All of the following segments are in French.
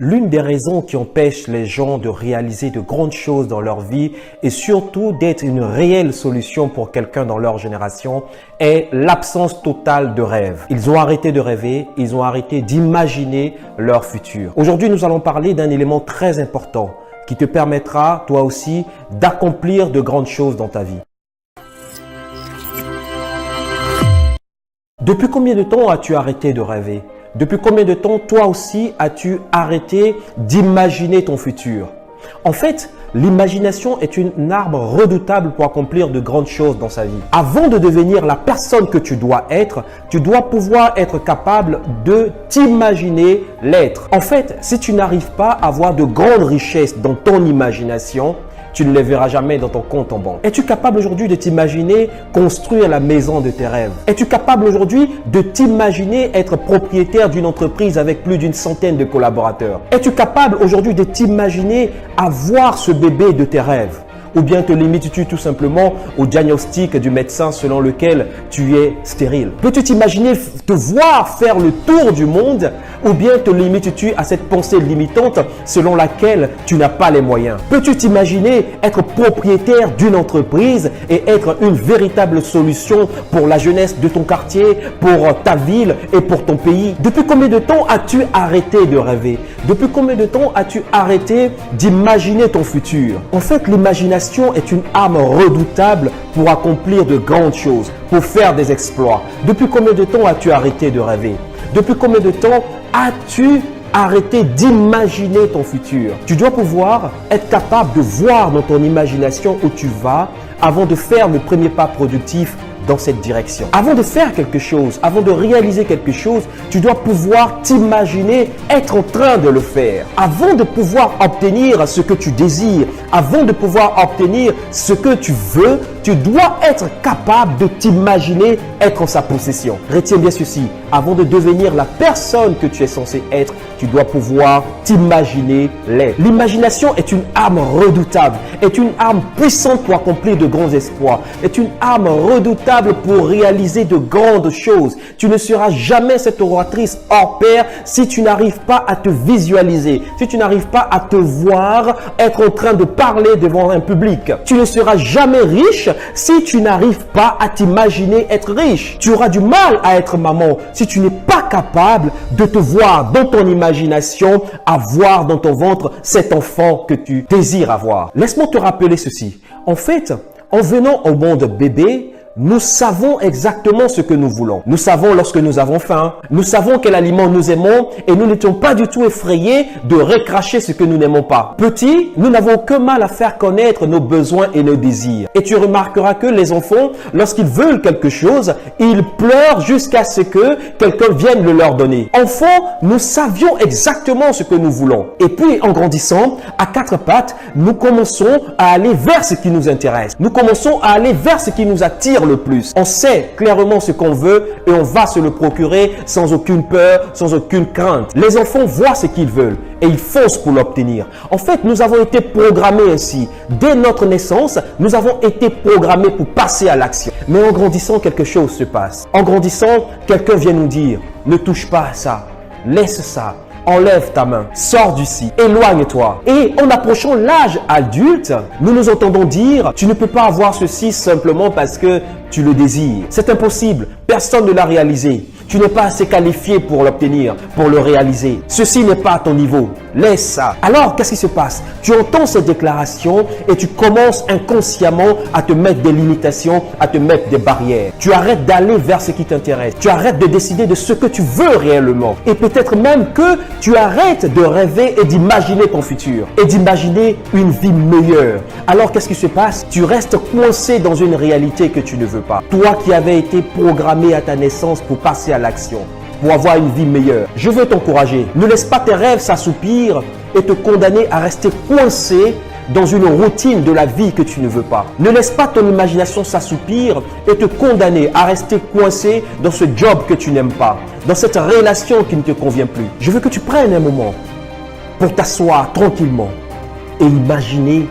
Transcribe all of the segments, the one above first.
L'une des raisons qui empêchent les gens de réaliser de grandes choses dans leur vie et surtout d'être une réelle solution pour quelqu'un dans leur génération est l'absence totale de rêve. Ils ont arrêté de rêver, ils ont arrêté d'imaginer leur futur. Aujourd'hui, nous allons parler d'un élément très important qui te permettra, toi aussi, d'accomplir de grandes choses dans ta vie. Depuis combien de temps as-tu arrêté de rêver ? Depuis combien de temps, toi aussi, as-tu arrêté d'imaginer ton futur? En fait, l'imagination est une arme redoutable pour accomplir de grandes choses dans sa vie. Avant de devenir la personne que tu dois être, tu dois pouvoir être capable de t'imaginer l'être. En fait, si tu n'arrives pas à avoir de grandes richesses dans ton imagination, tu ne les verras jamais dans ton compte en banque. Es-tu capable aujourd'hui de t'imaginer construire la maison de tes rêves? Es-tu capable aujourd'hui de t'imaginer être propriétaire d'une entreprise avec plus d'une centaine de collaborateurs? Es-tu capable aujourd'hui de t'imaginer avoir ce bébé de tes rêves? Ou bien te limites-tu tout simplement au diagnostic du médecin selon lequel tu es stérile? Peux-tu t'imaginer te voir faire le tour du monde? Ou bien te limites-tu à cette pensée limitante selon laquelle tu n'as pas les moyens? Peux-tu t'imaginer être propriétaire d'une entreprise et être une véritable solution pour la jeunesse de ton quartier, pour ta ville et pour ton pays? Depuis combien de temps as-tu arrêté de rêver? Depuis combien de temps as-tu arrêté d'imaginer ton futur? En fait, l'imagination est une arme redoutable pour accomplir de grandes choses, pour faire des exploits. Depuis combien de temps as-tu arrêté de rêver? Depuis combien de temps as-tu arrêté d'imaginer ton futur? Tu dois pouvoir être capable de voir dans ton imagination où tu vas avant de faire le premier pas productif dans cette direction. Avant de faire quelque chose, avant de réaliser quelque chose, tu dois pouvoir t'imaginer être en train de le faire. Avant de pouvoir obtenir ce que tu désires, avant de pouvoir obtenir ce que tu veux, tu dois être capable de t'imaginer être en sa possession. Retiens bien ceci, avant de devenir la personne que tu es censé être, tu dois pouvoir t'imaginer l'être. L'imagination est une arme redoutable, est une arme puissante pour accomplir de grands exploits, est une arme redoutable pour réaliser de grandes choses. Tu ne seras jamais cette oratrice hors pair si tu n'arrives pas à te visualiser, si tu n'arrives pas à te voir être en train de parler devant un public. Tu ne seras jamais riche si tu n'arrives pas à t'imaginer être riche. Tu auras du mal à être maman si tu n'es pas capable de te voir dans ton imagination, avoir dans ton ventre cet enfant que tu désires avoir. Laisse-moi te rappeler ceci. En fait, en venant au monde bébé, nous savons exactement ce que nous voulons. Nous savons lorsque nous avons faim. Nous savons quel aliment nous aimons et nous n'étions pas du tout effrayés de recracher ce que nous n'aimons pas. Petit, nous n'avons que mal à faire connaître nos besoins et nos désirs. Et tu remarqueras que les enfants, lorsqu'ils veulent quelque chose, ils pleurent jusqu'à ce que quelqu'un vienne le leur donner. Enfants, nous savions exactement ce que nous voulons. Et puis, en grandissant, à quatre pattes, nous commençons à aller vers ce qui nous intéresse. Nous commençons à aller vers ce qui nous attire le plus. On sait clairement ce qu'on veut et on va se le procurer sans aucune peur, sans aucune crainte. Les enfants voient ce qu'ils veulent et ils foncent pour l'obtenir. En fait, nous avons été programmés ainsi. Dès notre naissance, nous avons été programmés pour passer à l'action. Mais en grandissant, quelque chose se passe. En grandissant, quelqu'un vient nous dire, ne touche pas à ça, laisse ça. Enlève ta main, sors d'ici, éloigne-toi. Et en approchant l'âge adulte, nous nous entendons dire, tu ne peux pas avoir ceci simplement parce que tu le désires. C'est impossible, personne ne l'a réalisé. Tu n'es pas assez qualifié pour l'obtenir, pour le réaliser. Ceci n'est pas à ton niveau. Laisse ça. Alors, qu'est-ce qui se passe? Tu entends cette déclaration et tu commences inconsciemment à te mettre des limitations, à te mettre des barrières. Tu arrêtes d'aller vers ce qui t'intéresse. Tu arrêtes de décider de ce que tu veux réellement. Et peut-être même que tu arrêtes de rêver et d'imaginer ton futur et d'imaginer une vie meilleure. Alors, qu'est-ce qui se passe? Tu restes coincé dans une réalité que tu ne veux pas. Toi qui avais été programmé à ta naissance pour passer à l'action, pour avoir une vie meilleure. Je veux t'encourager. Ne laisse pas tes rêves s'assoupir et te condamner à rester coincé dans une routine de la vie que tu ne veux pas. Ne laisse pas ton imagination s'assoupir et te condamner à rester coincé dans ce job que tu n'aimes pas, dans cette relation qui ne te convient plus. Je veux que tu prennes un moment pour t'asseoir tranquillement et imaginer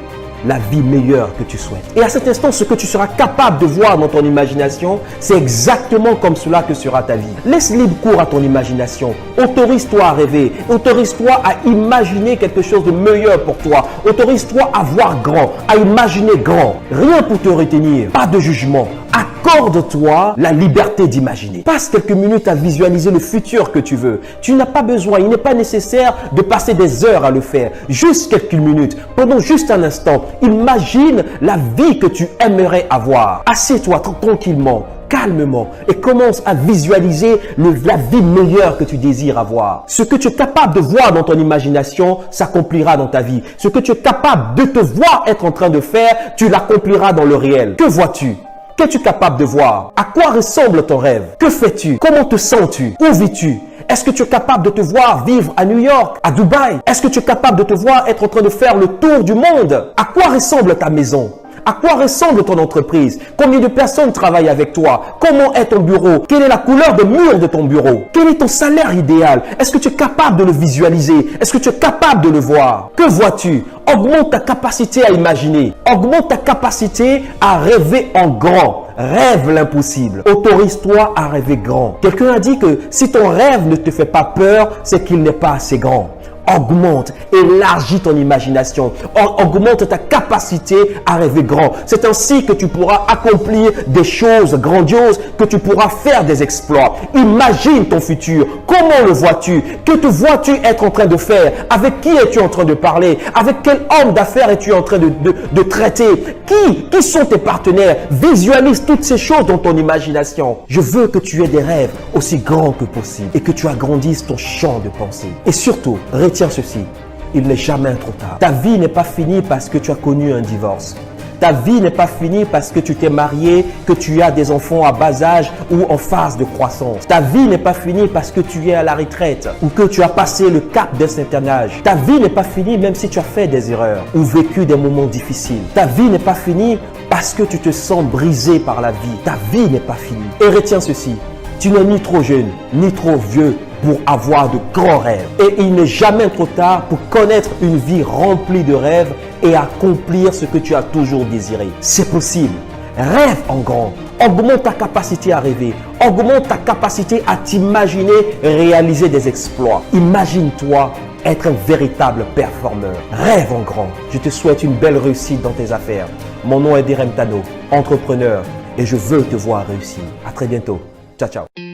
la vie meilleure que tu souhaites. Et à cet instant, ce que tu seras capable de voir dans ton imagination, c'est exactement comme cela que sera ta vie. Laisse libre cours à ton imagination. Autorise-toi à rêver. Autorise-toi à imaginer quelque chose de meilleur pour toi. Autorise-toi à voir grand, à imaginer grand. Rien pour te retenir. Pas de jugement. Accorde-toi la liberté d'imaginer. Passe quelques minutes à visualiser le futur que tu veux. Tu n'as pas besoin, il n'est pas nécessaire de passer des heures à le faire. Juste quelques minutes, pendant juste un instant, imagine la vie que tu aimerais avoir. Assieds-toi tranquillement, calmement et commence à visualiser la vie meilleure que tu désires avoir. Ce que tu es capable de voir dans ton imagination s'accomplira dans ta vie. Ce que tu es capable de te voir être en train de faire, tu l'accompliras dans le réel. Que vois-tu? Qu'es-tu capable de voir? À quoi ressemble ton rêve? Que fais-tu? Comment te sens-tu? Où vis-tu? Est-ce que tu es capable de te voir vivre à New York, à Dubaï? Est-ce que tu es capable de te voir être en train de faire le tour du monde? À quoi ressemble ta maison? À quoi ressemble ton entreprise? Combien de personnes travaillent avec toi? Comment est ton bureau? Quelle est la couleur des murs de ton bureau? Quel est ton salaire idéal? Est-ce que tu es capable de le visualiser? Est-ce que tu es capable de le voir? Que vois-tu? Augmente ta capacité à imaginer. Augmente ta capacité à rêver en grand. Rêve l'impossible. Autorise-toi à rêver grand. Quelqu'un a dit que si ton rêve ne te fait pas peur, c'est qu'il n'est pas assez grand. Augmente, élargis ton imagination, augmente ta capacité à rêver grand. C'est ainsi que tu pourras accomplir des choses grandioses, que tu pourras faire des exploits. Imagine ton futur. Comment le vois-tu? Que te vois-tu être en train de faire? Avec qui es-tu en train de parler? Avec quel homme d'affaires es-tu en train de traiter? Qui sont tes partenaires? Visualise toutes ces choses dans ton imagination. Je veux que tu aies des rêves aussi grands que possible et que tu agrandisses ton champ de pensée. Et surtout, retiens ceci, il n'est jamais trop tard. Ta vie n'est pas finie parce que tu as connu un divorce. Ta vie n'est pas finie parce que tu t'es marié, que tu as des enfants à bas âge ou en phase de croissance. Ta vie n'est pas finie parce que tu es à la retraite ou que tu as passé le cap d'un certain âge. Ta vie n'est pas finie même si tu as fait des erreurs ou vécu des moments difficiles. Ta vie n'est pas finie parce que tu te sens brisé par la vie. Ta vie n'est pas finie. Et retiens ceci, tu n'es ni trop jeune, ni trop vieux pour avoir de grands rêves. Et il n'est jamais trop tard pour connaître une vie remplie de rêves et accomplir ce que tu as toujours désiré. C'est possible. Rêve en grand. Augmente ta capacité à rêver. Augmente ta capacité à t'imaginer réaliser des exploits. Imagine-toi être un véritable performeur. Rêve en grand. Je te souhaite une belle réussite dans tes affaires. Mon nom est Derem Tano, entrepreneur, et je veux te voir réussir. À très bientôt. Ciao, ciao.